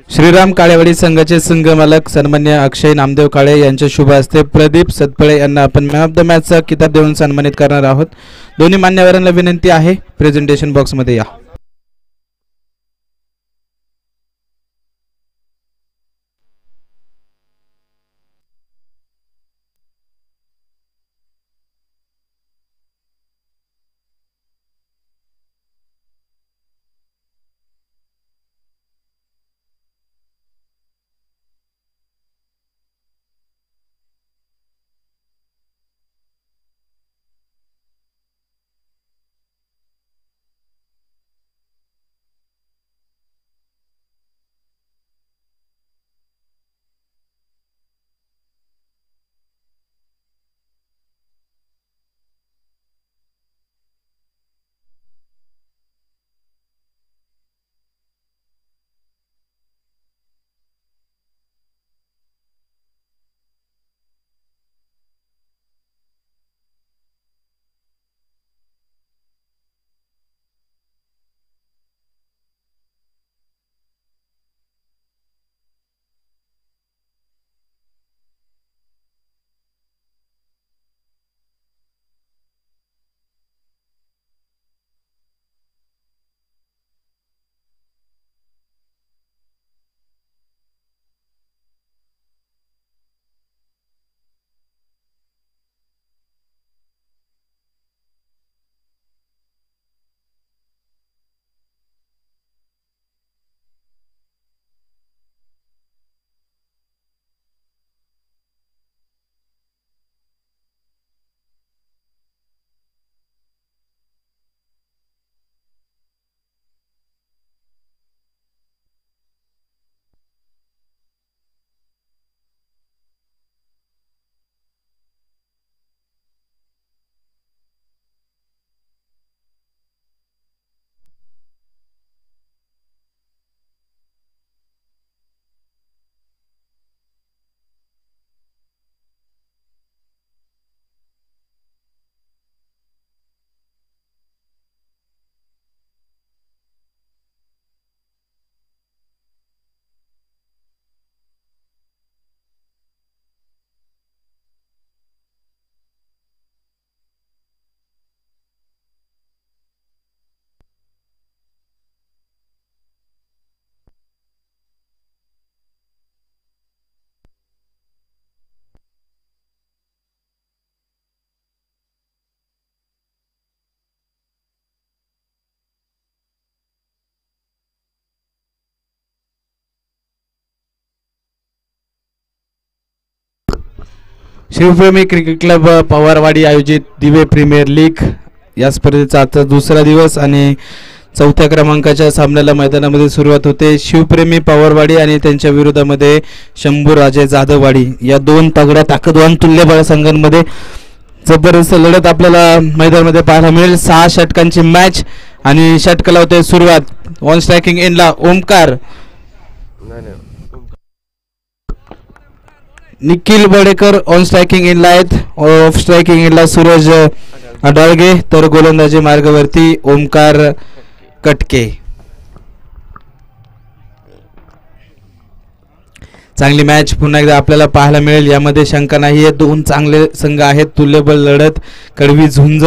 श्रीराम काळेवाडी संघाचे संघमालक सन्मान्य अक्षय नामदेव काळे यांच्या शुभ हस्ते प्रदीप सतपळे यांना आपण मॅन ऑफ द मॅचचा किताब देऊन सन्मानित करणार आहोत। दोन्ही मान्यवरांना विनंती आहे प्रेझेंटेशन बॉक्समध्ये या। शिवप्रेमी क्रिकेट क्लब पवारवाडी आयोजित दिवे प्रीमियर लीग या स्पर्धेचा आजचा दुसरा दिवस आणि चौथ्या क्रमांकाच्या सामन्याला मैदानामध्ये सुरुवात होते। शिवप्रेमी पवारवाडी आणि त्यांच्या विरोधामध्ये शंभूराजे जाधववाडी या दोन तगड्या ताकदवान तुल्यबळ संघांमध्ये जबरदस्त लढत आपल्याला मैदानामध्ये पाहायला मिळेल। 6 षटकांची मॅच आणि षटकाला होते सुरुवात। ऑन स्ट्रायकिंग एंडला ओमकार, निखिल बडेकर ऑन स्ट्रायकिंग एंडला आहेत। ऑफ स्ट्रायकिंग एंडला सूरज अडाळगे तर गोलंदाजी मार्गावरती ओमकार कटके। चांगली मॅच पुन्हा एकदा आपल्याला पाहायला मिळेल, यामध्ये शंका नाही आहे। दोन चांगले संघ आहेत, तुल्यबळ लढत, कडवी झुंज,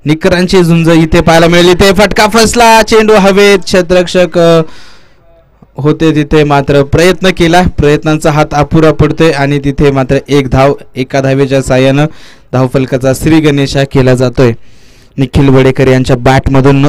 निकरांची झुंज इथे पाहायला मिळेल। इथे फटका फसला, चेंडू हवेत, क्षेत्ररक्षक होते तिथे मात्र प्रयत्न केला, प्रयत्नांचा हात अपुरा पडतोय आणि तिथे मात्र एक धाव एका धावेच्या साहाय्यानं धावफलकाचा श्री गणेशा केला जातोय। निखिल बडेकर यांच्या बॅटमधून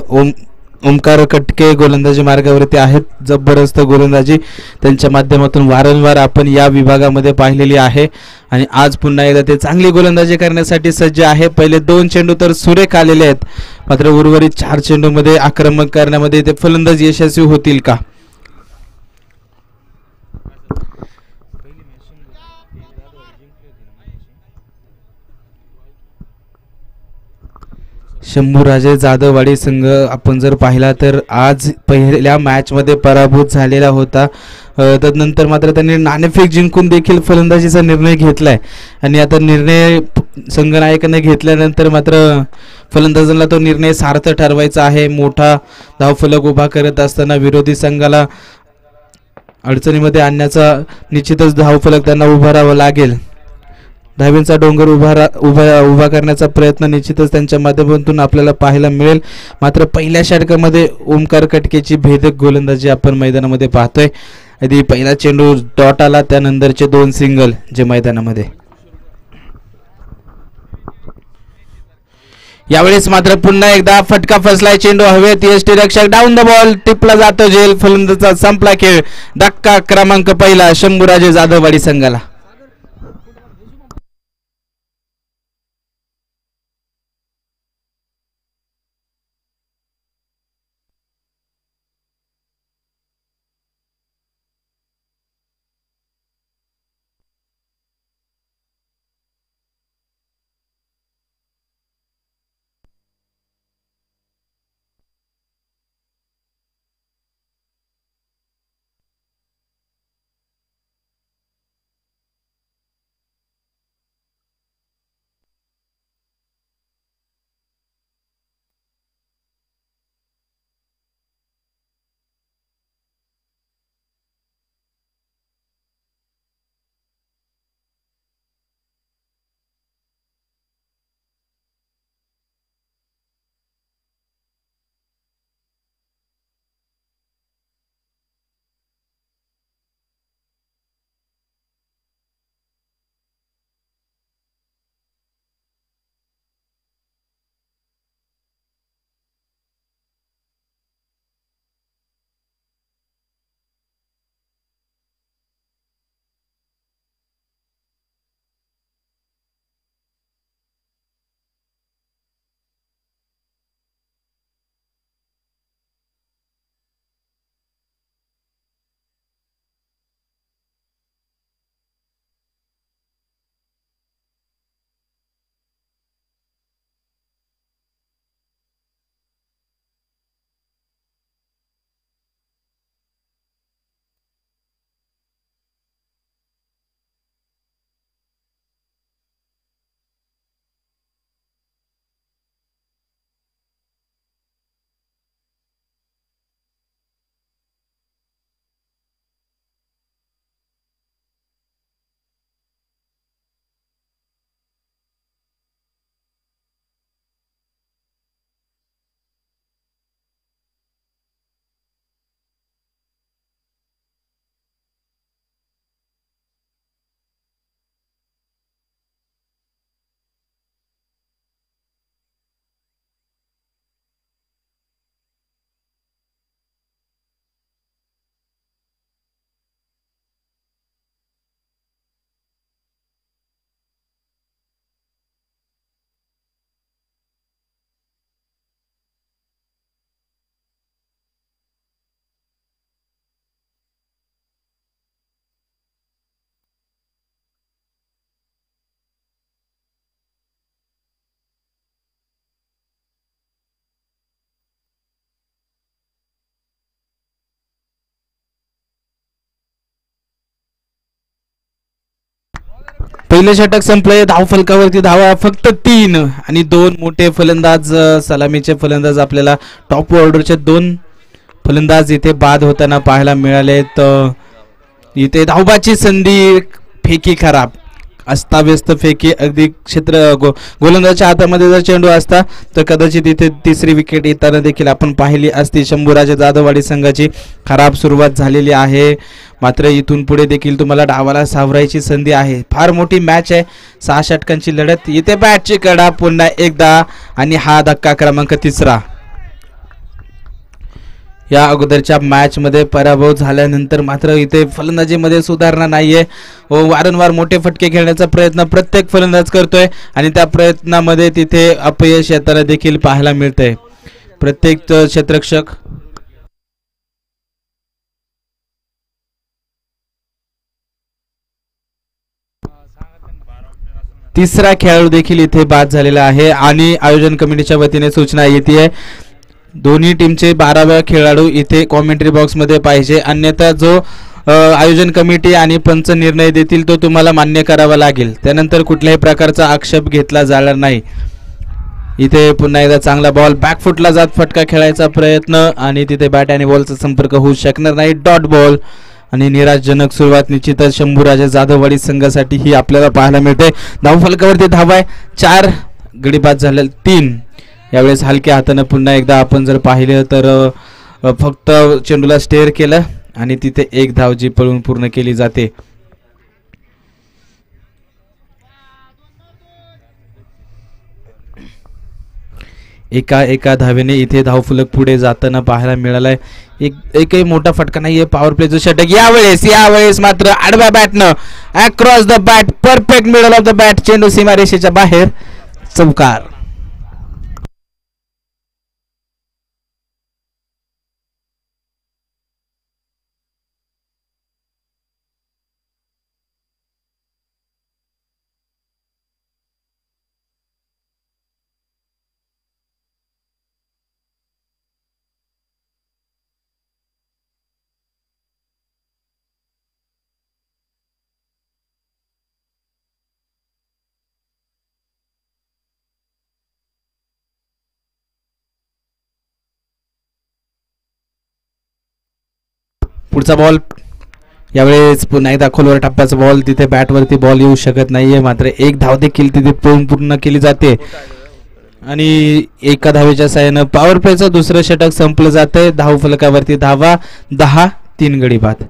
ओमकार कटके गोलंदाजी मार्गावरती आहेत। जबरदस्त गोलंदाजी त्यांच्या माध्यमातून वारंवार आपण या विभागामध्ये पाहिलेली आहे आणि आज पुन्हा एकदा ते चांगली गोलंदाजी करण्यासाठी सज्ज आहे। पहिले 2 चेंडू तर सुरेख आलेले आहेत, मात्र उर्वरित 4 चेंडूमध्ये आक्रमक करण्यामध्ये ते फलंदाज यशस्वी होतील का? शंभूराजे जाधववाडी संघ आपण जर पाहिला तर आज पहिल्या मॅच मध्ये पराभूत झालेला होता, तदनंतर मात्र त्यांनी नाणेफेक जिंकून देखील फलंदाजीचा निर्णय घेतलाय आणि आता निर्णय संघनायकाने घेतल्यानंतर मात्र फलंदाजांना तो निर्णय सार्थ ठरवायचा आहे। मोठा धावफलक उभा करत असताना विरोधी संघाला अडचणीमध्ये आणण्याचा निश्चितच धावफलक त्यांना उभारावा लागेल. धावींचा डोंगर उभा करण्याचा प्रयत्न निश्चितच त्यांच्या माध्यमातून आपल्याला पाहायला मिळेल. मात्र पहिल्या षटकामध्ये ओमकार कटकेची भेदक गोलंदाजी आपण मैदानामध्ये पाहतोय. आधी पहिला चेंडू डॉट आला, त्यानंतरचे 2 सिंगल जे मैदानामध्ये. यावेळेस मात्र पुन्हा एकदा फटका फसलाय. चेंडू हवेत, यष्टीरक्षक डाऊन द बॉल, टिपला जातो झेल. फलंदाजाचा संपला खेळ. धक्का क्रमांक पहिला शंभूराजे जाधववाडी संघाला. पहिले षटक संपले. धावफलकावरती धावा फक्त 3 आणि 2 मोठे फलंदाज, सलामीचे फलंदाज आपल्याला टॉप ऑर्डरचे 2 फलंदाज इथे बाद होताना पाहायला मिळालेत. इथे धावबाची संधी, फेकी खराब, अस्ताव्यस्त फेकी. अगदी गोलंदाजाच्या हातामध्ये जर चेंडू असता तर कदाचित इथे तिसरी विकेट येताना देखील आपण पाहिली असती. शंभूराजे जाधववाडी संघाची खराब सुरुवात झालेली आहे. मात्र इथून पुढे देखील तुम्हाला डावाला सावरायची संधी आहे. फार मोठी मॅच आहे, 6 षटकांची लढत. इथे बॅटची कडा पुन्हा एकदा आणि हा धक्का क्रमांक 3. या अगोदरच्या मॅच मध्ये पराभव झाल्यानंतर मात्र इथे फलंदाजीमध्ये सुधारणा नाहीये. वारंवार मोठे फटके खेळण्याचा प्रयत्न प्रत्येक फलंदाज करतोय आणि त्या प्रयत्नामध्ये तिथे अपयश येताना देखील पाहायला मिळतंय. प्रत्येक क्षेत्ररक्षक तिसरा खेळाडू देखील इथे बाद झालेला आहे आणि आयोजन कमिटीच्या वतीने सूचना येते दोन्ही टीमचे 12व्या खेळाडू इथे कॉमेंट्री बॉक्स मध्ये पाहिजे, अन्यथा जो आयोजन कमिटी आणि पंच निर्णय देतील तो तुम्हाला मान्य करावा लागेल. त्यानंतर कुठल्याही प्रकारचा आक्षेप घेतला जाणार नाही. इथे पुन्हा एकदा चांगला बॉल बॅकफुटला जात फटका खेळायचा प्रयत्न आणि तिथे बॅट आणि बॉलचा संपर्क होऊ शकणार नाही. डॉट बॉल आणि निराशजनक सुरुवात निश्चितच शंभूराजे जाधववाडी संघासाठी ही आपल्याला पाहायला मिळते. धावफलकावरती धावा आहे 4, गडी बाद झाले 3. यावेळेस हलक्या हाताने पुन्हा एकदा आपण जर पाहिलं तर फक्त चेंडूला स्टेअर केलं आणि तिथे एक धाव जी पळून पूर्ण केली जाते. एका धावेने इथे धावफलक पुढे जाताना पाहायला मिळालाय. एकही मोठा फटका नाहीये. पॉवर प्लेचं षटक यावेळेस मात्र आडव्या बॅटनं across the bat, perfect middle of the bat, चेंडू सीमारेषेच्या बाहेर, चौकार. पुढचा बॉल यावेळेस पुन्हा एकदा खोलवर टप्प्याचा बॉल, तिथे बॅटवरती बॉल येऊ शकत नाहीये. मात्र एक धाव देखील तिथे पूर्ण केली जाते आणि एका धावेच्या साहाय्यानं पॉवर प्लेचं दुसरं षटक संपलं जातंय. धावफलकावरती धावा 10, 3 गडी बाद.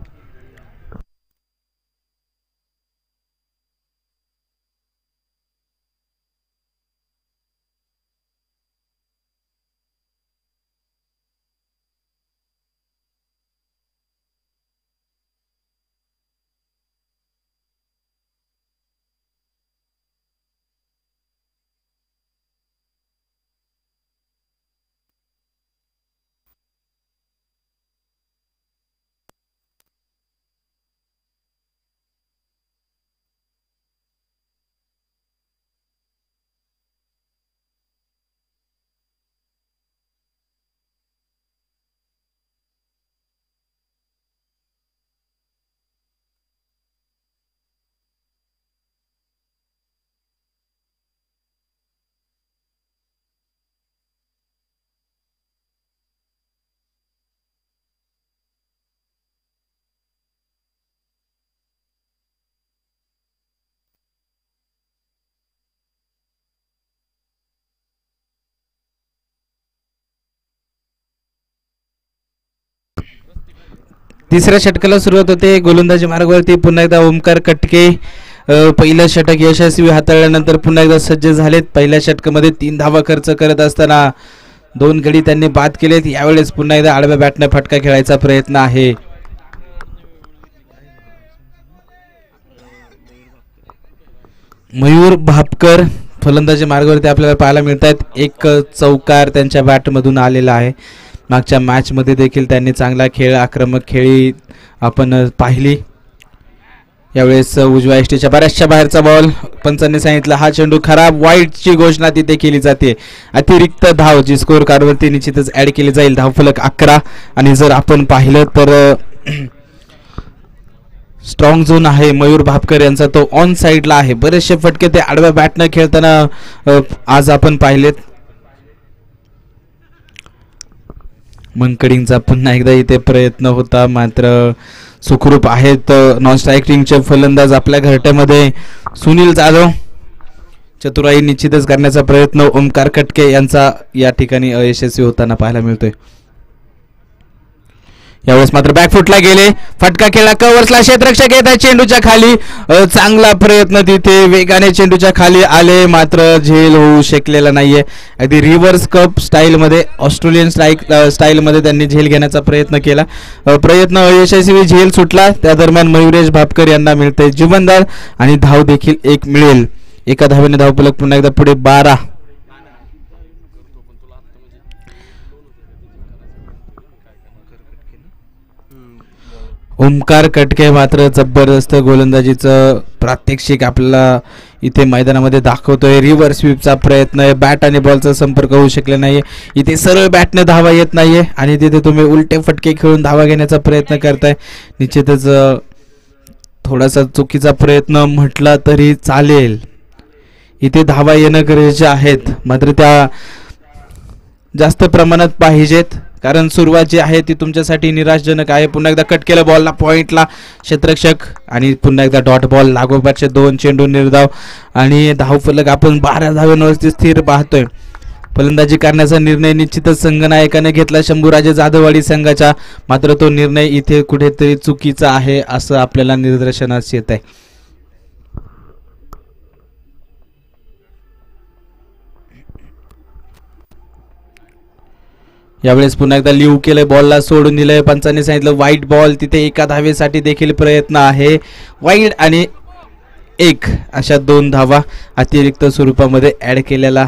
तिसऱ्या षटकाला सुरुवात होते. गोलंदाजी मार्गावरती पुन्हा एकदा ओमकार कटके पहिलं षटक यशस्वी हाताळल्यानंतर पुन्हा एकदा सज्ज झालेत. पहिल्या षटकामध्ये 3 धावा खर्च करत असताना 2 गडी त्यांनी बाद केलेत. यावेळेस पुन्हा एकदा आडव्या बॅटने फटका खेळायचा प्रयत्न आहे. मयूर भापकर फलंदाजी मार्गावरती आपल्याला पाहायला मिळत आहेत. एक चौकार त्यांच्या बॅटमधून आलेला आहे. मागच्या मॅचमध्ये देखील त्यांनी चांगला खेळ, आक्रमक खेळी आपण पाहिली. यावेळेस उजव्या एसटीच्या बऱ्याचशा बाहेरचा बॉल, पंचांनी सांगितलं हा चेंडू खराब, वाईटची घोषणा तिथे केली जाते. अतिरिक्त धाव जी स्कोर कार्डवरती निश्चितच ऍड केली जाईल. धावफलक 11 आणि जर आपण पाहिलं तर स्ट्रॉंग झोन आहे मयूर भापकर यांचा, तो ऑन साइडला आहे. बरेचसे फटके ते आडव्या बॅटनं खेळताना आज आपण पाहिलेत. मंकडींचा पुन्हा एकदा इथे प्रयत्न होता, मात्र सुखरूप आहेत नॉन स्ट्रायकिंगचे फलंदाज आपल्या घरट्यामध्ये. सुनील जाधव चतुराई निश्चितच करण्याचा प्रयत्न ओमकार कटके यांचा या ठिकाणी अयशस्वी होताना पाहायला मिळतोय. यावेळेस मात्र बॅकफुटला गेले, फटका खेळला, कव्हर्सला क्षेत्ररक्षक येत आहे चेंडूच्या खाली. चांगला प्रयत्न तिथे, वेगाने चेंडूच्या खाली आले, मात्र झेल होऊ शकलेला नाहीये. अगदी रिव्हर्स कप स्टाईलमध्ये, ऑस्ट्रेलियन स्टाईलमध्ये त्यांनी झेल घेण्याचा प्रयत्न केला. प्रयत्न अयशस्वी, झेल सुटला. त्या दरम्यान मयुरेश भापकर यांना मिळते जीवनदान आणि धाव देखील एक मिळेल. एका धावेने धावफलक पुन्हा एकदा पुढे 12. ओमकार कटके मात्र जबरदस्त गोलंदाजीचं प्रात्यक्षिक आपल्याला इथे मैदानामध्ये दाखवतोय. रिव्हर्स स्वीपचा प्रयत्न आहे, बॅट आणि बॉलचा संपर्क होऊ शकले नाहीये. इथे सरळ बॅटने धावा येत नाहीये आणि तिथे तुम्ही उलटे फटके खेळून धावा घेण्याचा प्रयत्न करताय. निश्चितच थोडासा चुकीचा प्रयत्न म्हटला तरी चालेल. इथे धावा येणं गरजेचे आहेत, मात्र त्या जास्त प्रमाणात पाहिजेत, कारण सुरुवात जी आहे ती तुमच्यासाठी निराशजनक आहे. पुन्हा एकदा कट केलं बॉलला पॉइंटला क्षेत्ररक्षक आणि पुन्हा एकदा डॉट बॉल लागोपाठचे 2 चेंडू निर्धाव आणि धावफलक आपण 12 धावांवरती स्थिर पाहतोय. फलंदाजी करण्याचा निर्णय निश्चितच संघनायकाने घेतला शंभूराजे जाधववाडी संघाच्या, मात्र तो निर्णय इथे कुठेतरी चुकीचा आहे असं आपल्याला निदर्शनास येत आहे. यावेळेस पुन्हा एकदा लिव्ह केलं, बॉलला सोडून दिलंय. पंचांनी सांगितलं वाईट बॉल. तिथे एका धावेसाठी देखील प्रयत्न आहे. वाईट आणि 1 अशा 2 धावा अतिरिक्त स्वरूपामध्ये ॲड केलेला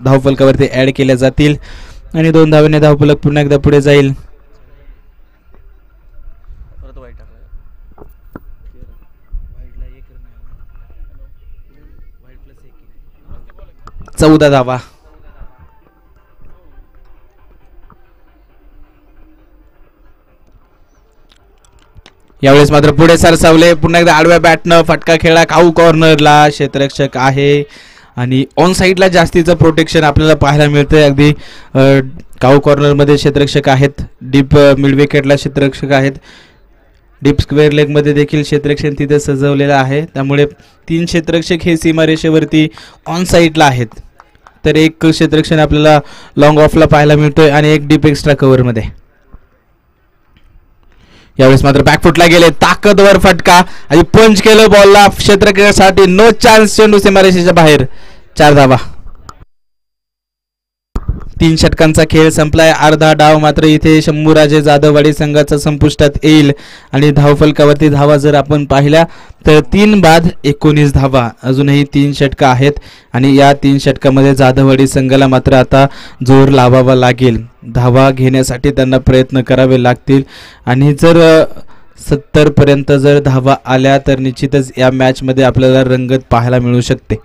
धावफलकावरती ॲड केल्या जातील आणि 2 धावेने धावफलक पुन्हा एकदा पुढे जाईल. 14 धावा. यावेळेस मात्र पुढे सरसावले. पुन्हा एकदा आडव्या बॅटनं फटका खेळला. काऊ कॉर्नरला क्षेत्ररक्षक आहे आणि ऑन साईडला जास्तीचं प्रोटेक्शन आपल्याला पाहायला मिळतंय. अगदी काऊ कॉर्नरमध्ये क्षेत्ररक्षक आहेत, डीप मिड विकेटला क्षेत्ररक्षक आहेत, डीप स्क्वेअर लेगमध्ये देखील क्षेत्ररक्षण तिथे सजवलेलं आहे. त्यामुळे 3 क्षेत्ररक्षक हे सीमारेषेवरती ऑन साईडला आहेत, तर 1 क्षेत्ररक्षण आपल्याला लॉंग ऑफला पाहायला मिळतोय आणि 1 डीप एक्स्ट्रा कव्हरमध्ये. यावेळेस मात्र बॅकफुटला गेले, ताकदवर फटका आणि पंच केलं बॉलला क्षेत्ररक्षकासाठी. नो चान्स, चेंडू सीमारेषेच्या बाहेर. 4 धावा. 3 षटकांचा खेळ संपलाय. अर्धा डाव मात्र इथे शंभूराजे जाधववाडी संघाचा संपुष्टात येईल आणि धावफलकावरती धावा जर आपण पाहिल्या तर 3 बाद 19 धावा. अजूनही 3 षटकं आहेत आणि या 3 षटकामध्ये जाधववाडी संघाला मात्र आता जोर लावावा लागेल. धावा घेण्यासाठी त्यांना प्रयत्न करावे लागतील आणि जर 70 पर्यंत जर धावा आल्या तर निश्चितच या मॅचमध्ये आपल्याला रंगत पाहायला मिळू शकते.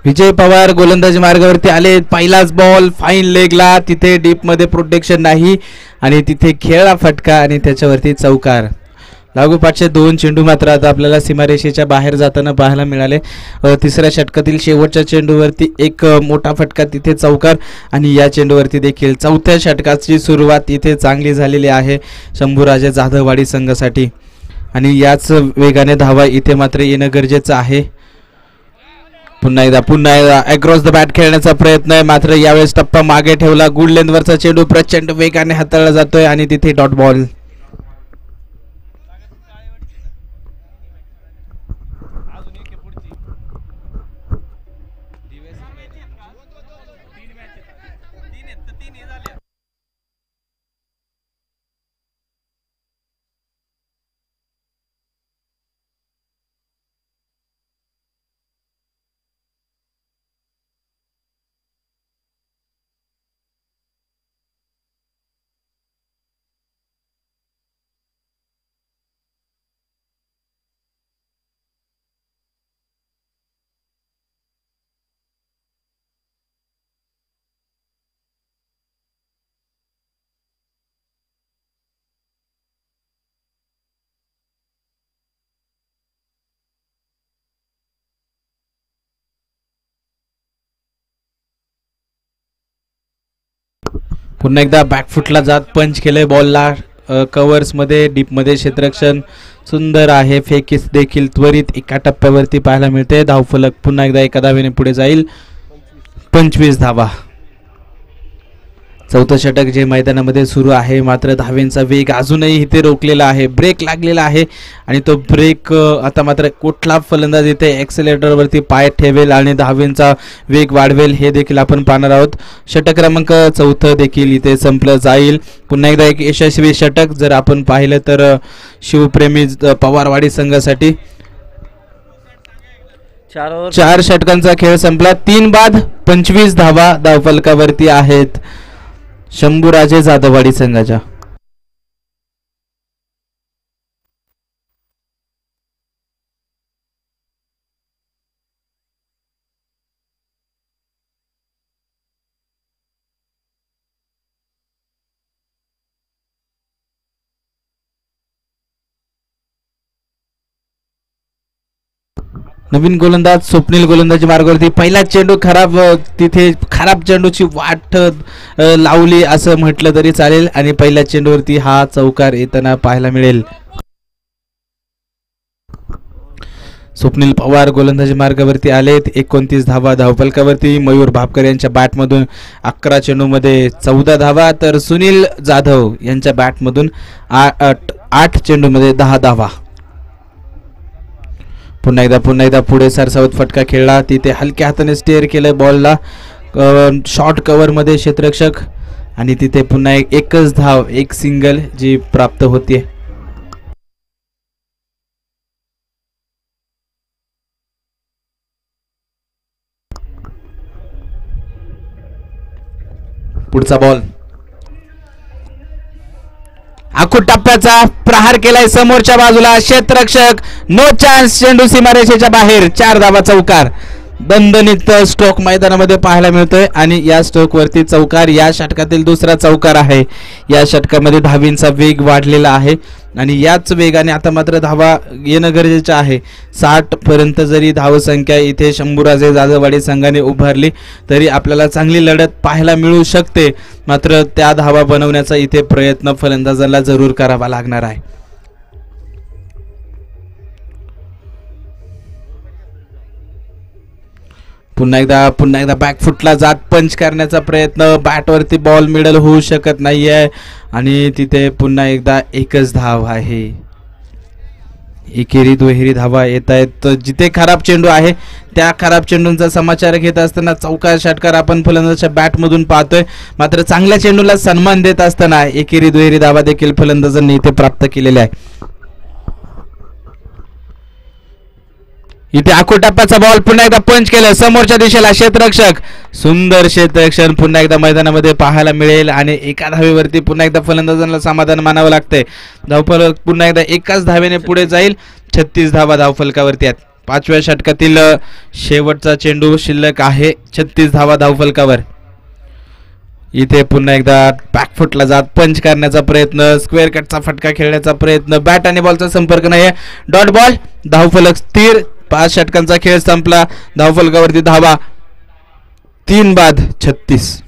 विजय पवार गोलंदाजी मार्गावरती आले. पहिलाच बॉल फाईन लेगला, तिथे डीप मध्ये प्रोटेक्शन नाही आणि तिथे खेळला फटका आणि त्याच्यावरती चौकार. लागोपाठचे 2 चेंडू मात्र आता आपल्याला सीमारेषेच्या बाहेर जाताना पाहायला मिळाले. तिसऱ्या षटकातील शेवटच्या चेंडूवरती एक मोठा फटका, तिथे चौकार आणि या चेंडूवरती देखील 4थ्या षटकाची सुरुवात इथे चांगली झालेली आहे शंभूराजे जाधववाडी संघासाठी आणि याच वेगाने धावा इथे मात्र येणं गरजेचं आहे. पुन्हा एकदा अक्रॉस द बॅट खेळण्याचा प्रयत्न आहे, मात्र यावेळेस टप्पा मागे ठेवला. गुड लेंथवरचा चेंडू प्रचंड वेगाने हाताळला जातोय आणि तिथे डॉट बॉल. पुन्हा एकदा बॅकफुटला जात पंच केले बॉलला. कव्हर्समध्ये डीपमध्ये क्षेत्ररक्षण सुंदर आहे. फेकीस देखील त्वरित एका टप्प्यावरती पाहायला मिळते. धावफलक पुन्हा एकदा एका धावेने पुढे जाईल. 25 धावा. चौथं षटक जे मैदानामध्ये सुरू आहे, मात्र धावेंचा वेग अजूनही इथे रोखलेला आहे, ब्रेक लागलेला आहे आणि तो ब्रेक आता मात्र कुठला फलंदाज इथे एक्सेलेटरवरती पाय ठेवेल आणि धावेंचा वेग वाढवेल हे देखील आपण पाहणार आहोत. षटक क्रमांक 4 देखील इथे संपलं जाईल. पुन्हा एकदा एक यशस्वी षटक जर आपण पाहिलं तर शिवप्रेमी पवारवाडी संघासाठी 4 षटकांचा खेळ संपला. 3 बाद 25 धावा धावफलकावरती आहेत शंभूराजे जाधववाडी संघाच्या. नवीन गोलंदाज स्वप्नील गोलंदाजी मार्गावरती. पहिला चेंडू खराब, तिथे खराब चेंडूची वाट लावली असं म्हटलं तरी चालेल आणि पहिल्या चेंडूवरती हा चौकार येताना पाहायला मिळेल. स्वप्नील पवार गोलंदाजी मार्गावरती आलेत. 29 धावा धावफलकावरती. मयूर भापकर यांच्या बॅटमधून 11 चेंडूमध्ये 14 धावा, तर सुनील जाधव यांच्या बॅटमधून 8 चेंडूमध्ये 10 धावा. पुन्हा एकदा पुढे सरसावत फटका खेळला, तिथे हलक्या हाताने स्टेअर केलं बॉलला शॉर्ट कव्हरमध्ये क्षेत्ररक्षक आणि तिथे पुन्हा एकच धाव, एक सिंगल जी प्राप्त होते. पुढचा बॉल आखूड टप्प्याचा प्रहार केलाय समोरच्या बाजूला, क्षेत्ररक्षक नो चान्स, चेंडू सीमारेषेच्या बाहेर. 4 धावा चौकार. दणदणीत स्ट्रोक मैदानामध्ये पाहायला मिळतोय आणि या स्ट्रोक वरती चौकार या षटकातील दुसरा चौकार आहे. या षटकामध्ये धावींचा वेग वाढलेला आहे आणि याच वेगाने आता मात्र धावा येणं गरजेचं आहे. 60 पर्यंत जरी धावसंख्या इथे शंभूराजे जाधववाडी संघाने उभारली तरी आपल्याला चांगली लढत पाहायला मिळू शकते, मात्र त्या धावा बनवण्याचा इथे प्रयत्न फलंदाजांना जरूर करावा लागणार आहे. पुन्हा एकदा बॅकफुटला जात पंच करण्याचा प्रयत्न, बॅटवरती बॉल मिडल होऊ शकत नाहीये आणि तिथे पुन्हा एकदा एकच धाव आहे. एकेरी दुहेरी धावा येत आहेत. जिथे खराब चेंडू आहे त्या खराब चेंडूंचा समाचार घेत असताना चौकार षटकार आपण फलंदाजाच्या बॅटमधून पाहतोय, मात्र चांगल्या चेंडूला सन्मान देत असताना एकेरी दुहेरी धावा देखील फलंदाजांनी इथे प्राप्त केलेल्या आहे. इथे आखूड टप्प्याचा बॉल पुन्हा एकदा पंच केलं समोरच्या दिशेला, क्षेत्ररक्षक सुंदर क्षेत्ररक्षण पुन्हा एकदा मैदानामध्ये पाहायला मिळेल आणि एका धावेवरती पुन्हा एकदा फलंदाजांना समाधान मानावं लागतंय. धावफलक पुन्हा एकदा एकाच धावेने पुढे जाईल. 36 धावा धावफलकावरती आहेत. 5व्या षटकातील शेवटचा चेंडू शिल्लक आहे. 36 धावा धावफलकावर. इथे पुन्हा एकदा बॅकफुटला जात पंच करण्याचा प्रयत्न, स्क्वेअर कटचा फटका खेळण्याचा प्रयत्न, बॅट आणि बॉलचा संपर्क नाही, डॉट बॉल. धावफलक स्थिर. 5 षटकांचा खेळ संपला. धावफलकावरती धावा 3 बाद 36.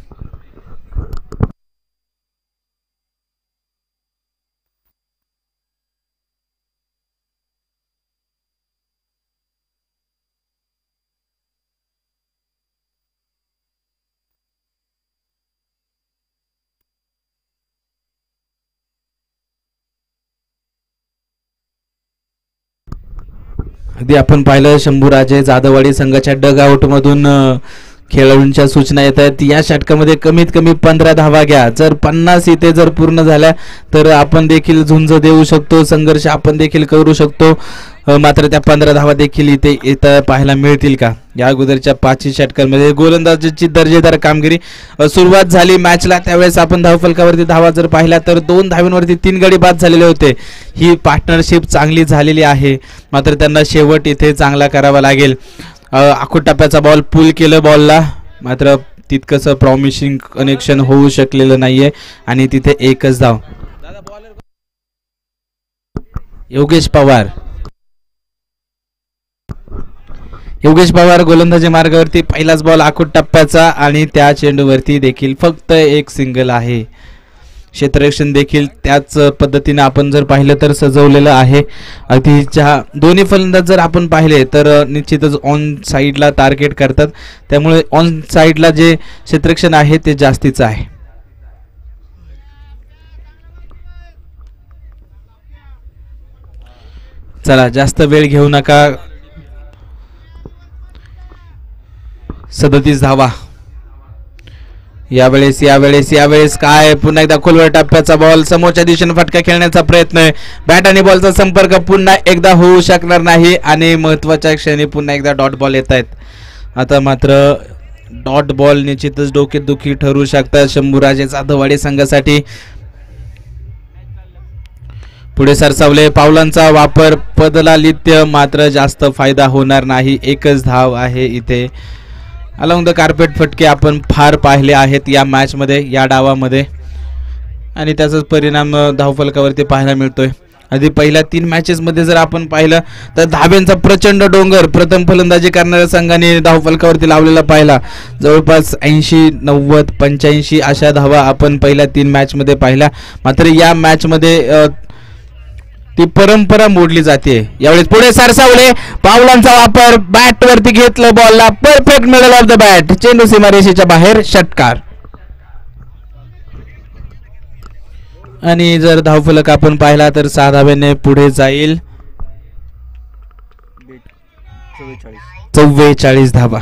अगदी आपण पाहिलं शंभूराजे जाधववाडी संघाच्या डग आउट मधून खेळाडूंच्या सूचना येत आहेत. या षटकामध्ये कमीत कमी 15 धावा घ्या. जर 50 इथे जर पूर्ण झाल्या तर आपण देखील झुंज देऊ शकतो, संघर्ष आपण देखील करू शकतो, मात्र त्या 15 धावा देखील इथे पाहायला मिळतील का? या अगोदरच्या 5 षटकांमध्ये गोलंदाजीची दर्जेदार कामगिरी सुरुवात झाली मॅचला, त्यावेळेस आपण धावफलकावरती धावा जर पाहिल्या तर 2 धावांवरती 3 गडी बाद झालेले होते. ही पार्टनरशिप चांगली झालेली आहे, मात्र त्यांना शेवट इथे चांगला करावा लागेल. आखूड टप्प्याचा बॉल पुल केलं बॉलला, मात्र तितकंसं प्रॉमिसिंग कनेक्शन होऊ शकलेलं नाहीये आणि तिथे एकच धाव. योगेश पवार गोलंदाजी मार्गावरती. पहिलाच बॉल आखूड टप्प्याचा आणि त्या चेंडूवरती देखील फक्त एक सिंगल आहे. क्षेत्ररक्षण देखील त्याच पद्धतीने आपण जर पाहिलं तर सजवलेलं आहे. अगदीच्या दोन्ही फलंदाज जर आपण पाहिले तर निश्चितच ऑन साईडला टार्गेट करतात, त्यामुळे ऑन साईडला जे क्षेत्ररक्षण आहे ते जास्तीचं आहे. चला जास्त वेळ घेऊ नका. 37 धावा. यावेळेस यावेळेस यावेळेस काय पुन्हा एकदा खोलवर टप्प्याचा बॉल समोरच्या दिशेने फटका खेळण्याचा प्रयत्न आहे. बॅट आणि बॉलचा संपर्क पुन्हा एकदा होऊ शकणार नाही आणि महत्वाच्या क्षणी पुन्हा एकदा डॉट बॉल येत आहेत. आता मात्र डॉट बॉल निश्चितच डोकेदुखी ठरू शकतात शंभूराजे जाधववाडी संघासाठी. पुढे सरसावले. पावलांचा वापर पदलालित्य मात्र जास्त फायदा होणार नाही. एकच धाव आहे इथे. अलॉंग द कार्पेट फटके आपण फार पाहिले आहेत या मॅचमध्ये, या डावामध्ये, आणि त्याचाच परिणाम धावफलकावरती पाहायला मिळतोय. आधी पहिल्या 3 मॅचेसमध्ये जर आपण पाहिलं तर धाब्यांचा प्रचंड डोंगर प्रथम फलंदाजी करणाऱ्या संघाने धावफलकावरती लावलेला पाहिला. जवळपास 80, 90, 85 अशा धावा आपण पहिल्या 3 मॅचमध्ये पाहिल्या. मात्र या मॅचमध्ये ती परंपरा मोडली जाते. यावेळेस पुढे सरसावले. पावलांचा वापर. बॅट वरती घेतलं. बॉलला perfect middle of the bat. चेंडू सीमारेषेच्या बाहेर. षटकार. आणि जर धावफलक आपण पाहिला तर 6 धाब्याने पुढे जाईल. 44 धावा.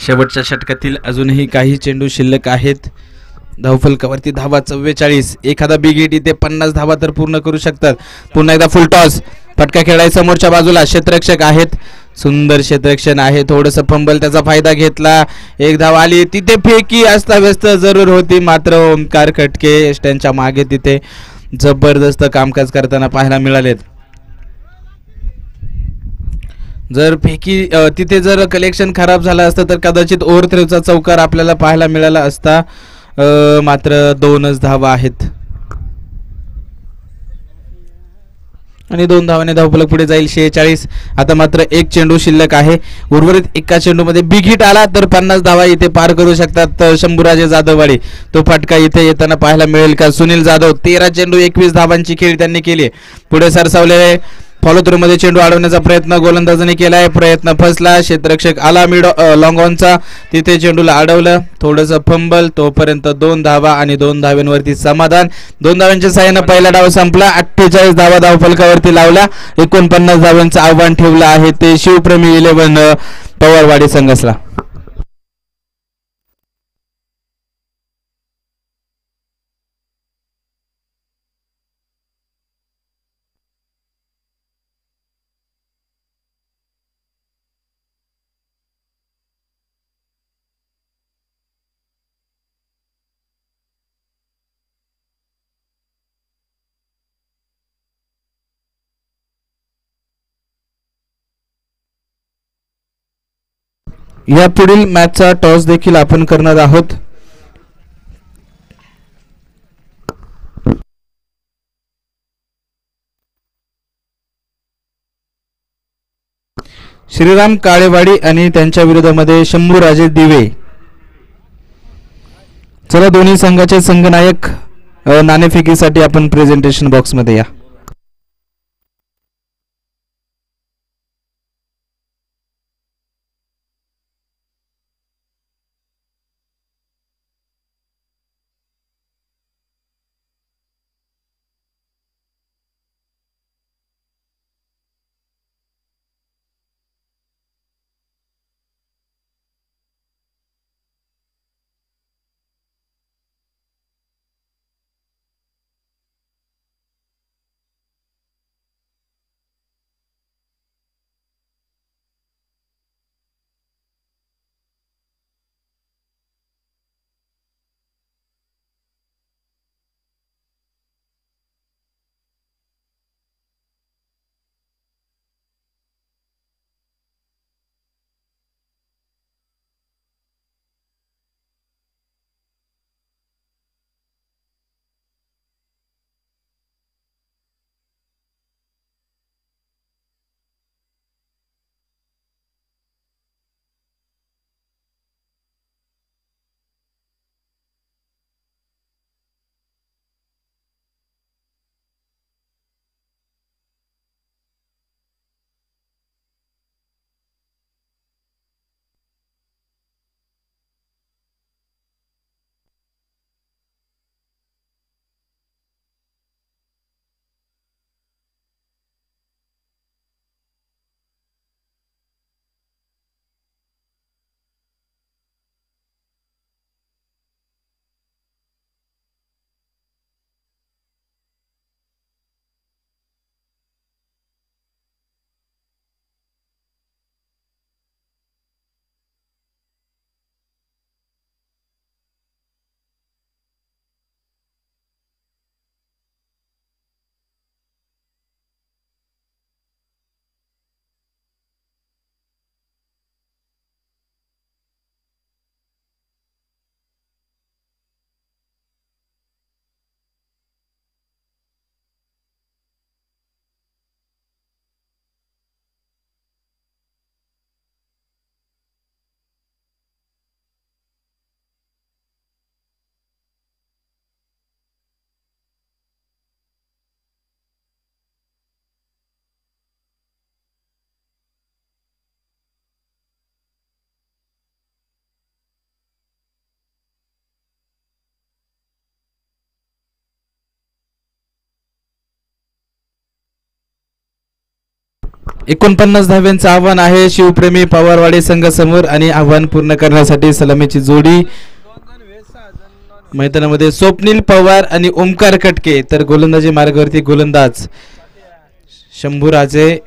शेवटच्या षटकातील अजूनही काही चेंडू शिल्लक आहेत. धावफलकावरती धावा 44. एखादा बिग हिट इथे 50 धावा तर पूर्ण करू शकतात. पुन्हा एकदा फुल टॉस. फटका खेळाय समोरच्या बाजूला. क्षेत्ररक्षक आहेत. सुंदर क्षेत्ररक्षण आहे. थोडंसं फंबल त्याचा फायदा घेतला. एक धाव आली. तिथे फेकी अस्ताव्यस्त जरूर होती. मात्र ओमकार खटके त्यांच्या मागे तिथे जबरदस्त कामकाज करताना पाहायला मिळालेत. जर फेकी तिथे जर कलेक्शन खराब झालं असतं तर कदाचित ओव्हरथ्रोचा चौकार आपल्याला पाहायला मिळाला असता. मात्र 2च धावा आहेत आणि 2 धावाने धावफलक पुढे जाईल. 46. आता मात्र एक चेंडू शिल्लक आहे. उर्वरित एका चेंडूमध्ये बिग हिट आला तर 50 धावा इथे पार करू शकतात शंभूराजे जाधववाडी. तो फटका इथे येताना पाहायला मिळेल का? सुनील जाधव 13 चेंडू 21 धावांची खेळी त्यांनी केली. पुढे सरसावले. फॉलो थ्रू मध्ये चेंडू अडवण्याचा प्रयत्न गोलंदाजाने केलाय. प्रयत्न फसला. क्षेत्ररक्षक आला मिड लॉंग ऑनचा. तिथे चेंडूला अडवलं. थोडंसं फंबल. तोपर्यंत 2 धावा आणि 2 धाव्यांवरती समाधान. 2 धाव्यांच्या साहाय्याने पहिला डाव संपला. 48 धावा धावफलकावरती लावला. 49 धाव्यांचं आव्हान ठेवलं आहे ते शिवप्रेमी 11 पवारवाडी संघासला. या पुढील मॅचचा टॉस देखील आपण करणार आहोत. श्रीराम काळेवाडी आणि त्यांच्या विरोधामध्ये शंभूराजे दिवे. चला दोन्ही संघाचे संघनायक नाणेफेकीसाठी आपण प्रेझेंटेशन बॉक्स मध्ये या. 49 धाव्यांचं आव्हान आहे शिवप्रेमी पवारवाडी संघ समोर आणि आव्हान पूर्ण करण्यासाठी सलामीची जोडी मैदानामध्ये स्वप्नील पवार आणि ओमकार कटके, तर गोलंदाजी मार्गावरती गोलंदाज शंभूराजे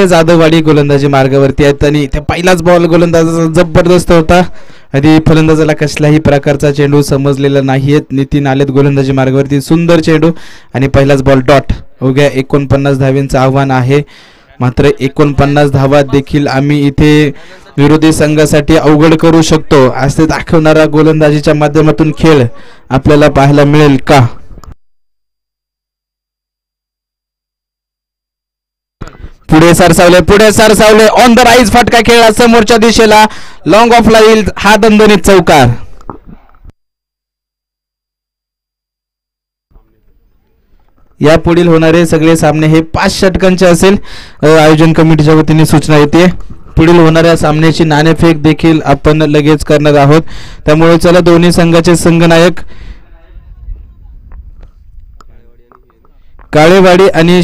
जाधववाडी गोलंदाजी मार्गावरती आहेत आणि त्या पहिलाच बॉल गोलंदाजाचा जबरदस्त होता आणि फलंदाजाला कसल्याही प्रकारचा चेंडू समजलेला नाहीये. नितीन आलेत गोलंदाजी मार्गावरती, सुंदर चेंडू आणि पहिलाच बॉल डॉट. अवघ्या 49 धाव्यांचं आव्हान आहे, मात्र 49 धावा देखील आम्ही इथे विरोधी संघासाठी अवघड करू शकतो असे दाखवणारा गोलंदाजीच्या माध्यमातून खेळ आपल्याला पाहायला मिळेल का? पुढे सरसावले ऑन द राईज फटका खेळला समोरच्या दिशेला, लॉंग ऑफ ला येईल हा दणदणीत चौकार. या पुढील होणारे सगळे सामने हे 5 षटकांचे असेल, आयोजन कमिटीच्या वतीने सूचना येते. पुढील होणाऱ्या सामन्याची नाणेफेक देखील आपण लगेच करणार आहोत, त्यामुळे चला दोन्ही संघाचे संघनायक काळेवाडी आणि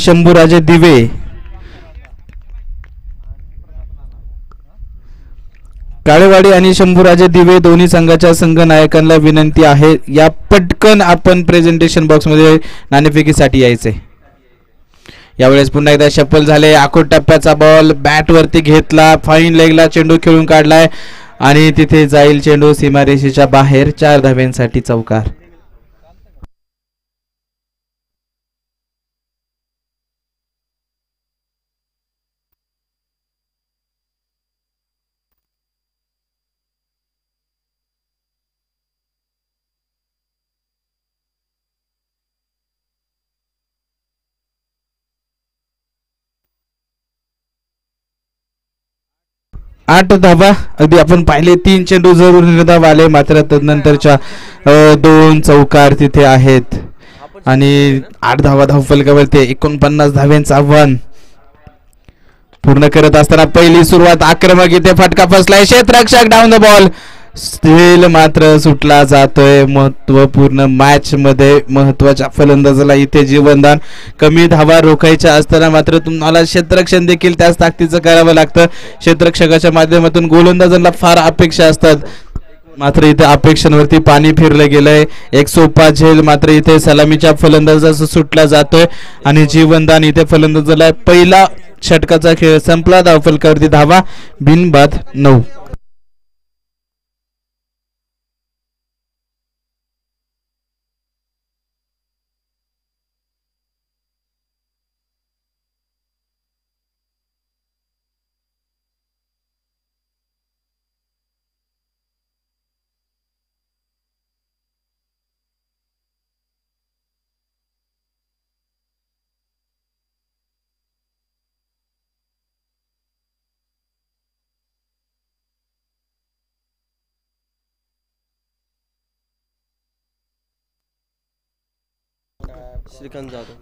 शंभूराजे दिवे दोन्ही संघाच्या संघनायकांना विनंती आहे, या पटकन आपण प्रेझेंटेशन बॉक्स मध्ये नाणेफेकीसाठी यायचे. यावेळेस पुन्हा एकदा शफल झाले, आखूड टप्प्याचा बॉल बॅट वरती घेतला, फाईन लेगला चेंडू खेळून काढलाय आणि तिथे जाईल चेंडू सीमारेषेच्या बाहेर. 4 धाव्यांसाठी चौकार. आठ धावा अगदी आपण पाहिले, 3 चेंडू जरूर निर्धाव आले, मात्र तदनंतरच्या 2 चौकार तिथे आहेत आणि 8 धावा धावफलकावरती. 49 धाव्यांचं आव्हान पूर्ण करत असताना पहिली सुरुवात आक्रमक, इथे फटका फसलाय, क्षेत्ररक्षक डाऊन द बॉल, स्टील मात्र सुटला जातोय. महत्वपूर्ण मॅच मध्ये महत्वाच्या फलंदाजाला इथे जीवनदान. कमी धावा रोखायच्या असताना मात्र तुम्हाला क्षेत्ररक्षण देखील त्याच ताकदीचं करावं लागतं. क्षेत्ररक्षकाच्या माध्यमातून गोलंदाजांना फार अपेक्षा असतात, मात्र इथे अपेक्षांवरती पाणी फिरलं गेलंय. एक सोपा झेल मात्र इथे सलामीच्या फलंदाजाचा सुटला जातोय आणि जीवनदान इथे फलंदाजाला. पहिला षटकाचा खेळ संपला, धावफलकावरती धावा बिनबाद 9.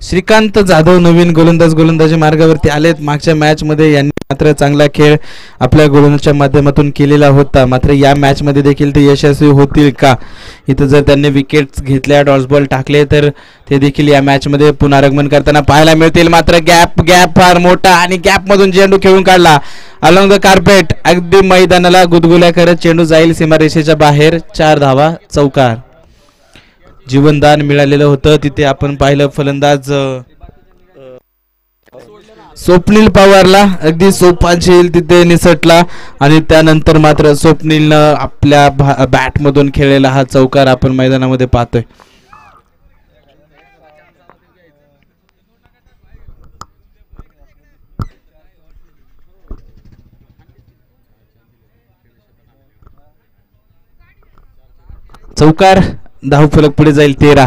श्रीकांत जाधव नवीन गोलंदाजी मार्गावरती आलेत. मागच्या मॅच मध्ये यांनी मात्र चांगला खेळ आपल्या गोलंदाजीच्या माध्यमातून केलेला होता, मात्र या मॅच मध्ये देखील ते यशस्वी होतील का? इथं जर त्यांनी विकेट्स घेतल्या, डॉट्स बॉल टाकले, तर ते देखील या मॅच मध्ये पुनरागमन करताना पाहायला मिळतील. मात्र गॅप फार मोठा आणि गॅप मधून चेंडू खेळून काढला अलॉंग द कार्पेट. अगदी मैदानाला गुदगुल्या करत चेंडू जाईल सीमारेषेच्या बाहेर. 4 धावा चौकार. जीवनदान मिळालेलं होतं, तिथे आपण पाहिलं फलंदाज स्वप्नील पवारला अगदी सोपा झेल तिथे निसटला आणि त्यानंतर मात्र स्वप्नीलनं आपल्या बॅट मधून खेळलेला हा चौकार आपण मैदानामध्ये पाहतोय. चौकार. धावफलक पुढे जाईल 13.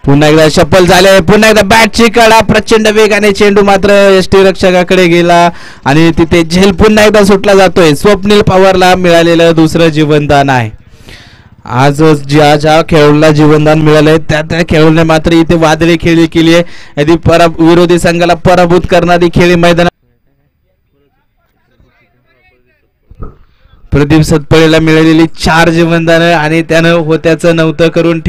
पुन्हा एकदा शफल झाले, पुन्हा एकदा बॅटची कडा, प्रचंड वेगाने चेंडू मात्र यष्टीरक्षकाकडे गेला आणि तिथे झेल पुन्हा एकदा सुटला जातोय. स्वप्नील पवारला मिळालेलं दुसरं जीवनदान आहे. आज ज्या खेळाडूला जीवनदान मिळालंय त्या खेळाडूने मात्र इथे वादळी खेळी केली आहे. विरोधी संघाला पराभूत करणारी खेळी मैदानात प्रदीप सतपळेला मिळालेली 4 जीवनदानं आणि त्यानं होत्याचं नव्हतं करून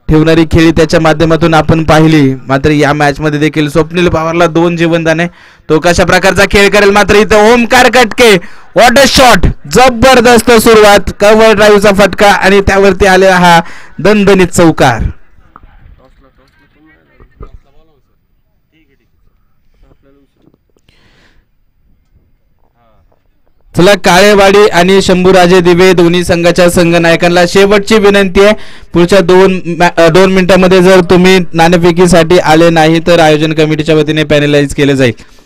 ठेवणारी खेळी त्याच्या माध्यमातून आपण पाहिली. मात्र या मॅच मध्ये देखील स्वप्नील पवारला 2 जीवनदाने. तो कशा प्रकारचा खेळ करेल मात्र इथं ओमकार कटके व्हॉट अ शॉट, जबरदस्त सुरुवात, कव्हर ड्राईव्हचा फटका आणि त्यावरती आलेला हा दणदणीत चौकार. चला काळेवाडी आणि शंभूराजे दिवे दोन्ही संघाच्या संघनायकांना शेवटची विनंती आहे, पुढच्या 2 मिनिटांमध्ये जर तुम्ही नाणेफेकीसाठी आले नाही तर आयोजन कमिटीच्या वतीने पॅनलाइज केले जाईल.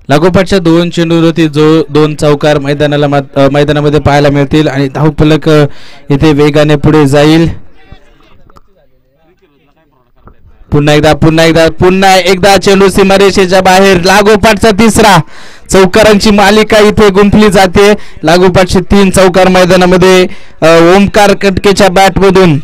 लागोपाठच्या 2 चेंडूवरती जो 2 चौकार मैदानामध्ये पाहायला मिळतील आणि धावफलक इथे वेगाने पुढे जाईल. पुन्हा एकदा चेंडू सीमारेषेच्या बाहेर, लागोपाठचा 3रा चौकारांची मालिका इथे गुंफली जाते. लागोपाठचे 3 चौकार मैदानामध्ये ओमकार कटकेच्या बॅट मधून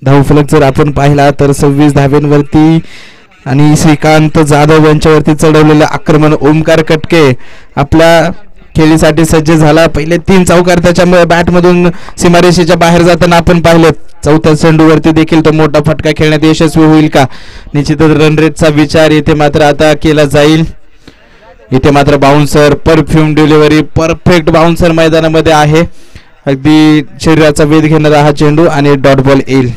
धावफलक जर आपण पाहिला तर 26 धाव्यांवरती आणि श्रीकांत जाधव यांच्यावरती चढवलेलं आक्रमण ओमकार कटके आपल्या खेळीसाठी सज्ज झाला. पहिले 3 चौकार त्याच्या बॅटमधून सीमारेषेच्या बाहेर जाताना आपण पाहिलं. 4थ्या चेंडूवरती देखील तो मोठा फटका खेळण्यात यशस्वी होईल का? निश्चितच रन रेटचा विचार इथे मात्र आता केला जाईल. इथे मात्र bouncer, perfume delivery, perfect bouncer मैदानामध्ये आहे. अगदी शरीराचा वेध घेणारा हा चेंडू आणि डॉट बॉल येईल.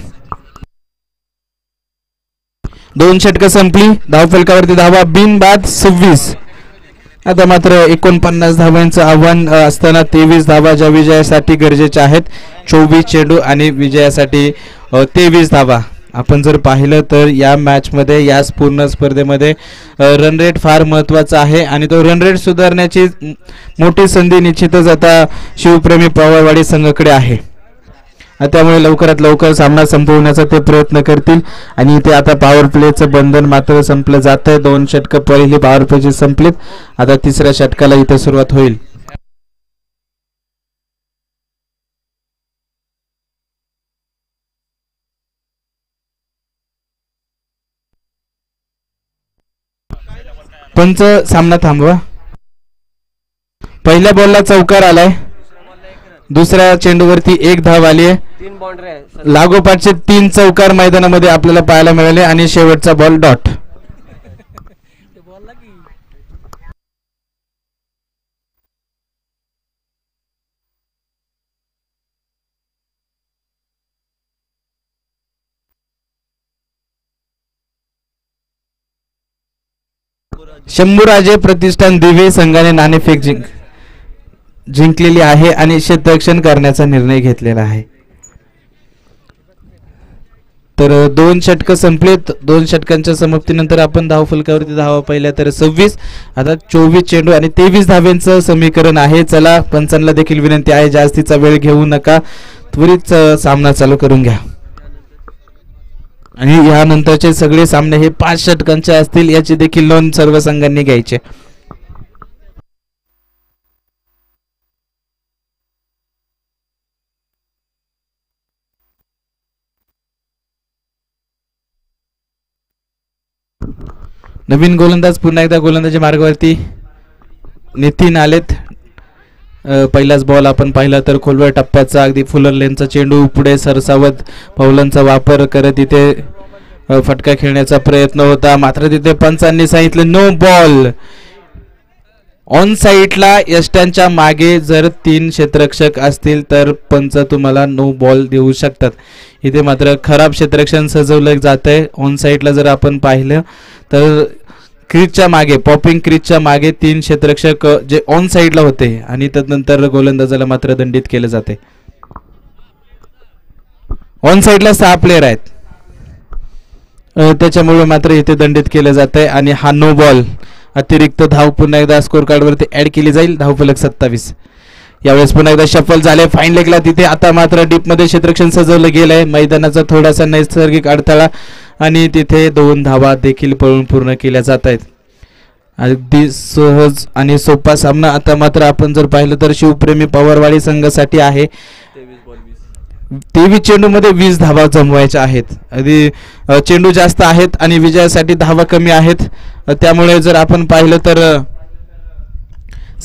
2 षटकं संपली. धावफलकावरती धावा बिनबाद 26. आता मात्र 49 धावांचं आव्हान असताना 23 धावा ज्या विजयासाठी गरजेच्या आहेत. 24 चेंडू आणि विजयासाठी 23 धावा. आपण जर पाहिलं तर या मॅच मध्ये, या पूर्ण स्पर्धेमध्ये रन रेट फार महत्त्वाचा आहे आणि तो रन रेट सुधारण्याची मोठी संधी निश्चितच आता शिवप्रेमी पवारवाडी संघाकडे आहे. त्यामुळे लवकरात लवकर सामना संपवण्याचा ते प्रयत्न करतील आणि इथे आता पॉवर प्लेचं बंधन मात्र संपलं जात आहे. 2 षटकं पहिली पॉवर प्लेची संपलीत. आता 3ऱ्या षटकाला इथे सुरुवात होईल. पंच सामना थांबवा. पहिल्या बॉलला चौकार आलाय. दुसऱ्या चेंडूवरती 1 धाव आली आहे. लागोपाठचे 3 चौकार मैदानामध्ये आपल्याला पाहायला मिळाले आणि शेवटचा बॉल डॉट. शंभूराजे प्रतिष्ठान दिवे संघाने नाणेफेक जिंकलेली आहे आणि क्षेत्ररक्षण करण्याचा निर्णय घेतलेला आहे. तर 2 षटकं संपलेत. 2 षटकांच्या समाप्तीनंतर आपण धावफलकावरती धावा पाहिल्या तर 26. आता 24 चेंडू आणि 23 धाव्यांचं समीकरण आहे. चला पंचांना देखील विनंती आहे, जास्तीचा वेळ घेऊ नका, त्वरित सामना चालू करून घ्या. आणि यानंतरचे सगळे सामने हे 5 षटकांचे असतील, याची देखील नोंद सर्व संघांनी घ्यायचे. नवीन गोलंदाज पुन्हा एकदा गोलंदाजी मार्गावरती नितीन आलेत. पहिलाच बॉल आपण पाहिला तर खोलवर टप्प्याचा अगदी फुलर लेनचा चेंडू पुढे सरसावत पावलांचा वापर करत इथे फटका खेळण्याचा प्रयत्न होता. मात्र तिथे पंचांनी सांगितलं नो बॉल. ऑन साईडला यष्ट्यांच्या मागे जर 3 क्षेत्ररक्षक असतील तर पंच तुम्हाला नो बॉल देऊ शकतात. इथे मात्र खराब क्षेत्ररक्षण सजवलं जात आहे. ऑन साईडला जर आपण पाहिलं तर क्रीजच्या मागे पॉपिंग क्रीजच्या मागे 3 क्षेत्ररक्षक जे ऑन साईडला होते आणि त्यानंतर गोलंदाजाला मात्र दंडित केलं जाते. ऑन साईडला 6 प्लेयर आहेत, त्याच्यामुळे मात्र इथे दंडित केलं जात आहे आणि हा नो बॉल. अतिरिक्त धाव पुन्हा एकदा स्कोर कार्डवरती ऍड केली जाईल. धावफलक 27. यावेळेस पुन्हा एकदा शफल झाले फाईन लेगला. तिथे आता मात्र डीपमध्ये क्षेत्ररक्षण सजवलं गेलंय. मैदानाचा थोडासा नैसर्गिक अडथळा आणि तिथे 2 धावा देखील पळून पूर्ण केल्या जात आहेत. अगदी सहज आणि सोपा सामना आता मात्र आपण जर पाहिलं तर शिवप्रेमी पवारवाडी संघासाठी आहे. 23 चेंडूमध्ये 20 धावा जमवायच्या आहेत. अगदी चेंडू जास्त आहेत आणि विजयासाठी धावा कमी आहेत. त्यामुळे जर आपण पाहिलं तर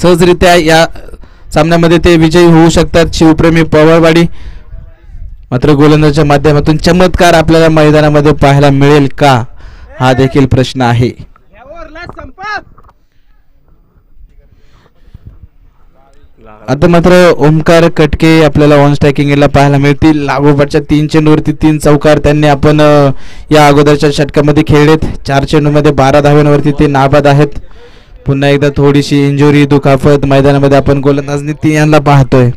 सहजरित्या या सामन्यामध्ये ते विजयी होऊ शकतात शिवप्रेमी पवारवाडी. मात्र गोलंदाजाच्या माध्यमातून चमत्कार आपल्याला मैदानामध्ये पाहायला मिळेल का, हा देखील प्रश्न आहे. आता मात्र ओमकार कटके आपल्याला ऑन स्ट्रायकिंगला पाहायला मिळतील. लागोपाठच्या 3 चेंडूवरती 3 चौकार त्यांनी आपण या अगोदरच्या षटकामध्ये खेळलेत. 4 चेंडूमध्ये 12 धाव्यांवरती ते नाबाद आहेत. पुन्हा एकदा थोडीशी इंजुरी दुखापत मैदानामध्ये आपण गोलंदाज नितीन यांना पाहतोय.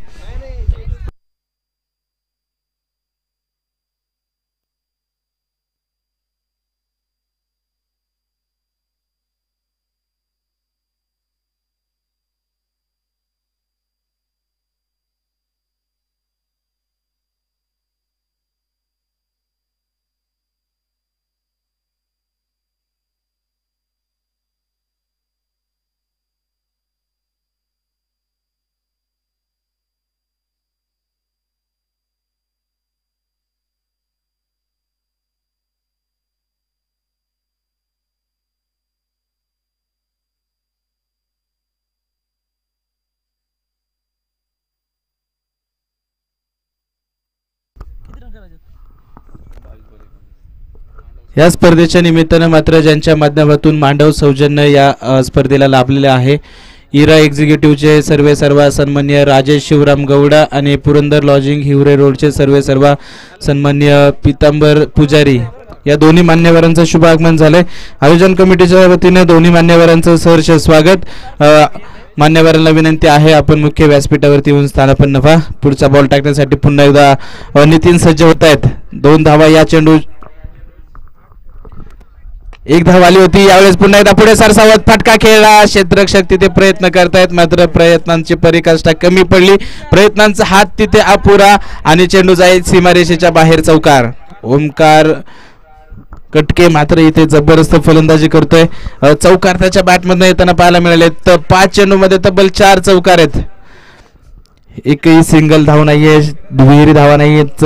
या स्पर्धेच्या निमित्तानं मात्र ज्यांच्या माध्यमातून मांडव सौजन्य या स्पर्धेला लाभलेले आहे, इरा एक्झिक्युटिव्हचे सर्वे सर्वा सन्मान्य राजेश शिवराम गौडा आणि पुरंदर लॉजिंग हिवरे रोडचे सर्वे सर्वा सन्मान्य पितांबर पुजारी या दोन्ही मान्यवरांचं शुभ आगमन झालंय. आयोजन कमिटीच्या वतीने दोन्ही मान्यवरांचं सहर्ष स्वागत. मान्यवरांना विनंती आहे आपण मुख्य व्यासपीठावरती येऊन स्थानापन्न व्हा. पुढचा बॉल टाकण्यासाठी पुन्हा एकदा नितीन सज्ज होत आहेत. 2 धावा या चेंडू, 1 धाव आली होती. यावेळेस पुन्हा एकदा पुढे सरसावत फटका खेळला. क्षेत्ररक्षक तिथे प्रयत्न करतायत मात्र प्रयत्नांची पराकाष्ठा कमी पडली. प्रयत्नांचा हात तिथे अपुरा आणि चेंडू जाईल सीमारेषेच्या बाहेर. चौकार. ओमकार कटके मात्र इथे जबरदस्त फलंदाजी करतोय. चौकार त्याच्या बॅटमधून येताना पाहायला मिळाले. तर 5 चेंडूमध्ये तब्बल 4 चौकार आहेत. एकही सिंगल धाव नाहीये, दुहेरी धावा नाहीयेत,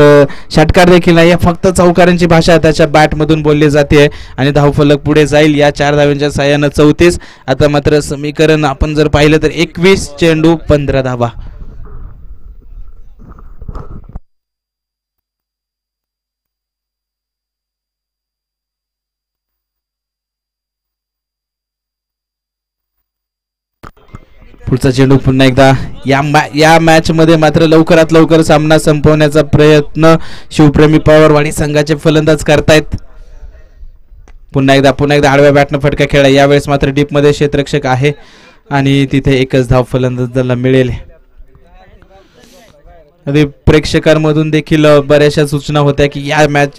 षटकार देखील नाहीये. फक्त चौकारांची भाषा त्याच्या बॅटमधून बोलली जाते आणि धावफलक पुढे जाईल या 4 धावांच्या साह्यानं 34. आता मात्र समीकरण आपण जर पाहिलं तर 21 चेंडू 15 धावा. पुढचा चेंडू पुन्हा एकदा. या मॅच मध्ये मात्र लवकरात लवकर सामना संपवण्याचा प्रयत्न शिवप्रेमी पवारवाडी संघाचे फलंदाज करतायत. पुन्हा एकदा आडव्या बॅटनं फटका खेळला. यावेळेस मात्र डीप मध्ये क्षेत्ररक्षक आहे आणि तिथे एकच धाव फलंदाजाला मिळेल. प्रेक्षकांमधून देखील बऱ्याचशा सूचना होत्या की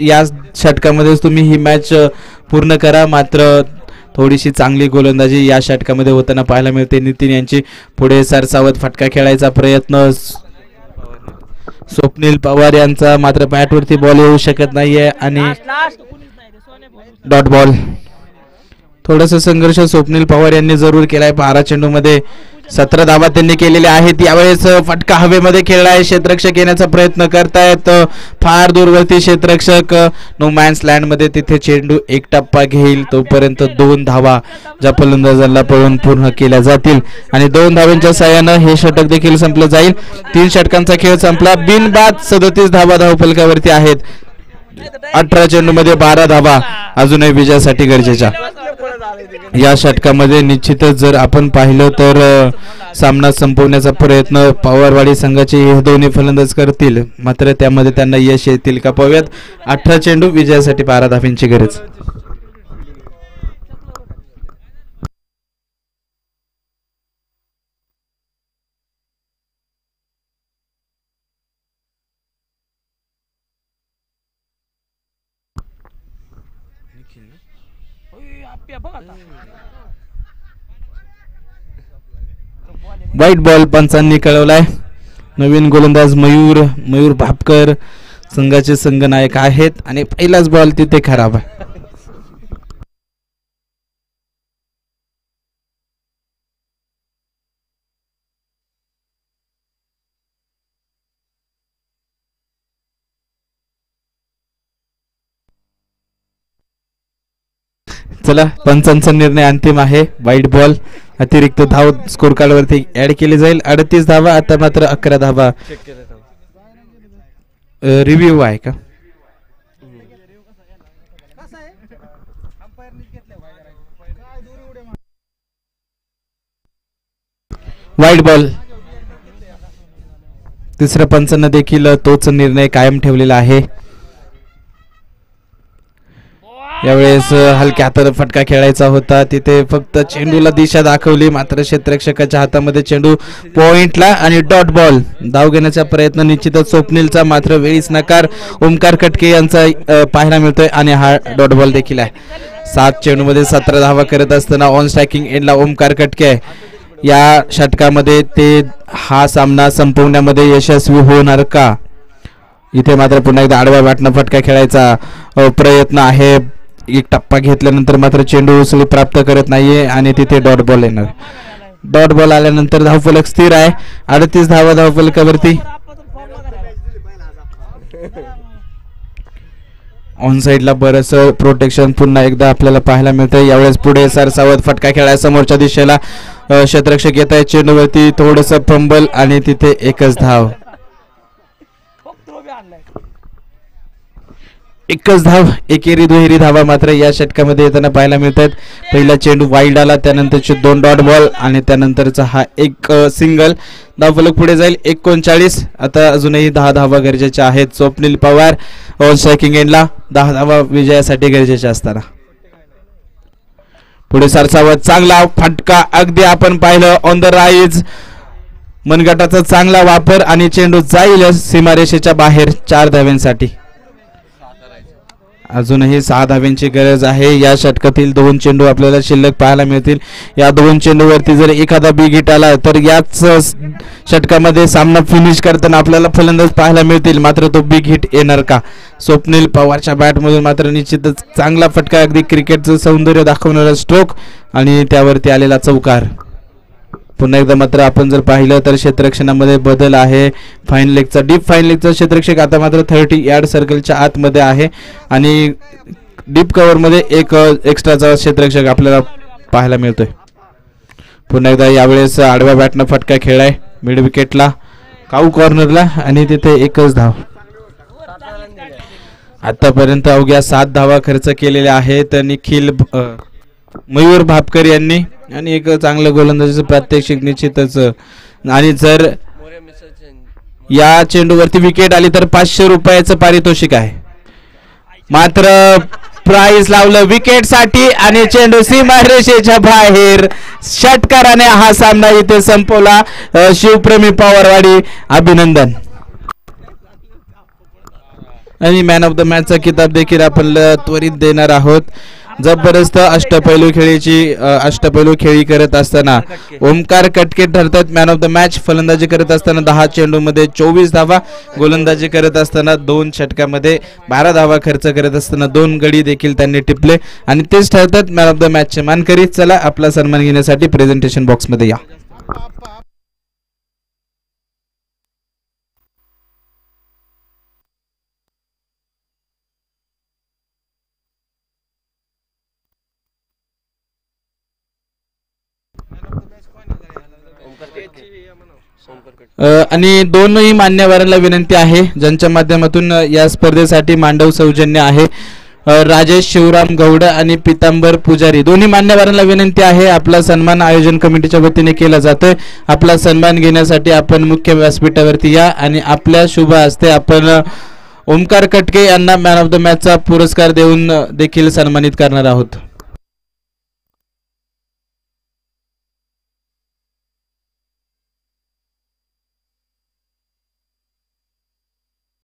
या षटकामध्येच तुम्ही ही मॅच पूर्ण करा. मात्र थोडीशी चांगली गोलंदाजी या षटकामध्ये होताना पाहायला मिळते. नितीन यांची पुढे सरसावत फटका खेळायचा प्रयत्न. स्वप्नील पवार यांचा मात्र बॅटवरती बॉल येऊ शकत नाहीये आणि डॉट बॉल. थोडासा संघर्ष स्वप्नील पवार यांनी जरूर केलाय. 12 चेंडूमध्ये 17 धावा त्यांनी केलेल्या आहेत. यावेळेस फटका हवेमध्ये खेळलाय. क्षेत्ररक्षक येण्याचा प्रयत्न करतायत. फार दूरवरती क्षेत्ररक्षक नो मॅन्स लँड मध्ये. तिथे चेंडू 1 टप्पा घेईल तोपर्यंत 2 धावा ज्या फलंदाजांना पळून पूर्ण केल्या जातील आणि 2 धावांच्या साह्यानं हे षटक देखील संपलं जाईल. 3 षटकांचा खेळ संपला. बिनबाद 37 धावा धावफलकावरती आहेत. 18 चेंडूमध्ये 12 धावा अजूनही विजयासाठी गरजेच्या. या षटकामध्ये निश्चितच जर आपण पाहिलं तर सामना संपवण्याचा प्रयत्न पवारवाडी संघाचे हे दोन्ही फलंदाज करतील, मात्र त्यामध्ये त्यांना यश येतील का पाहूयात. 18 चेंडू विजयासाठी 12 धावांची गरज. वाईट बॉल पंचांनी कळवलाय. नवीन गोलंदाज मयूर भापकर संघाचे संघनायक आहेत आणि पहिलाच बॉल तिथे खराब आहे. चला, पंचांचा निर्णय अंतिम आहे. वाईट बॉल, अतिरिक्त धाव स्कोर कार्ड वरती ऍड केली जाईल. 38 धावा, आता मात्र 11 धावा रिव्ह्यू आहे का. वाईट बॉल, तिसऱ्या पंचांना देखील तोच निर्णय कायम ठेवलेला आहे. यावेळेस हलक्या हाताने फटका खेळायचा होता, तिथे फक्त चेंडूला दिशा दाखवली, मात्र क्षेत्ररक्षकाच्या हातामध्ये चेंडू पॉइंटला आणि डॉट बॉल. धाव घेण्याचा प्रयत्न निश्चितच स्वप्नीलचा, मात्र वेळीच नकार ओमकार कटके यांचा पाहायला मिळतोय आणि हा डॉट बॉल देखील आहे. 7 चेंडू मध्ये 17 धावा करत असताना ऑन स्ट्रायकिंग एंडला ओमकार कटके आहे. या षटकामध्ये ते हा सामना संपवण्यामध्ये यशस्वी होणार का. इथे मात्र पुन्हा एकदा आडव्या बॅटनं फटका खेळायचा प्रयत्न आहे. एक टप्पा घेतल्यानंतर मात्र चेंडू उसळी प्राप्त करत नाहीये आणि तिथे डॉट बॉल येणार. डॉट बॉल आल्यानंतर धावफलक स्थिर आहे. 38 धावा धावफलकावरती. ऑन साइडला बरंच प्रोटेक्शन पुन्हा एकदा आपल्याला पाहायला मिळतंय. यावेळेस पुढे सरसावत फटका खेळाय समोरच्या दिशेला क्षेत्ररक्षक येत आहे. चेंडूवरती थोडस फंबल आणि तिथे एकच धाव. एकच धाव, एकेरी दुहेरी धावा मात्र या षटकामध्ये येताना पाहायला मिळतात. पहिला चेंडू वाईल्ड आला, त्यानंतरचे 2 डॉट बॉल आणि त्यानंतरचा हा एक सिंगल. धावफलक पुढे जाईल 39. आता अजूनही 10 धावा गरजेच्या आहेत. स्वप्नील पवार ऑन स्ट्रायकिंग एंडला 10 धावा विजयासाठी गरजेच्या असताना पुढे सरसावत चांगला फटका, अगदी आपण पाहिलं ऑन द राईज. मनगटाचा चांगला वापर आणि चेंडू जाईल सीमारेषेच्या बाहेर 4 धाव्यांसाठी. अजूनही 6 धाव्यांची गरज आहे. या षटकातील 2 चेंडू आपल्याला शिल्लक पाहायला मिळतील. या 2 चेंडूवरती जर एखादा बिग हिट आला तर याच षटकामध्ये सामना फिनिश करताना आपल्याला फलंदाज पाहायला मिळतील, मात्र तो बिग हिट येणार का. स्वप्नील पवारच्या बॅटमधून मात्र निश्चितच चांगला फटका, अगदी क्रिकेटचं सौंदर्य दाखवणारा स्ट्रोक आणि त्यावरती आलेला चौकार. पुन्हा एकदा मात्र आपण जर पाहिलं तर क्षेत्ररक्षणामध्ये बदल आहे. फाईन लेगचा, डीप फाईन लेगचा क्षेत्ररक्षक आता मात्र 30 यार्ड सर्कलच्या आतमध्ये आहे आणि डीप कव्हरमध्ये एक एक्स्ट्राचा क्षेत्ररक्षक आपल्याला पाहायला मिळतोय. पुन्हा एकदा यावेळेस आडव्या बॅटनं फटका खेळाय मिड विकेटला, काऊ कॉर्नरला आणि तिथे एकच धाव. आतापर्यंत अवघ्या 7 धावा खर्च केलेल्या आहेत निखिल मयूर भापकर यांनी आणि एक चांगलं गोलंदाजीचं प्रात्यक्षिक निश्चितच. आणि जर या चेंडूवरती विकेट आली तर 500 रुपयाचं पारितोषिक आहे. मात्र प्राइस लावलं विकेट साठी आणि चेंडू सीमारेषेच्या बाहेर. षटकाराने हा सामना इथे संपवला. शिवप्रेमी पवारवाडी अभिनंदन. आणि मॅन ऑफ द मॅचचा किताब देखील आपण त्वरित देणार आहोत. जबरदस्त अष्टपैलू खेळी करत असताना ओमकार कटके ठरतात मॅन ऑफ द मॅच. फलंदाजी करत असताना 10 चेंडूमध्ये 24 धावा, गोलंदाजी करत असताना 2 षटकामध्ये 12 धावा खर्च करत असताना 2 गडी देखील त्यांनी टिपले आणि तेच ठरतात मॅन ऑफ द मॅचचे मानकरी. चला आपला सन्मान घेण्यासाठी प्रेझेंटेशन बॉक्समध्ये या. आणि दोनही मान्यवरांना विनंती आहे ज्यांच्या माध्यमातून या स्पर्धेसाठी मांडव सौजन्य आहे. राजेश शिवराम गौड आणि पितांबर पुजारी दोन्ही मान्यवरांना विनंती आहे, आपला सन्मान आयोजन कमिटीच्या वतीने केला जातोय. आपला सन्मान घेण्यासाठी आपण मुख्य व्यासपीठावरती या आणि आपल्या शुभ हस्ते आपण ओमकार कटके यांना मॅन ऑफ द मॅचचा पुरस्कार देऊन देखील सन्मानित करणार आहोत.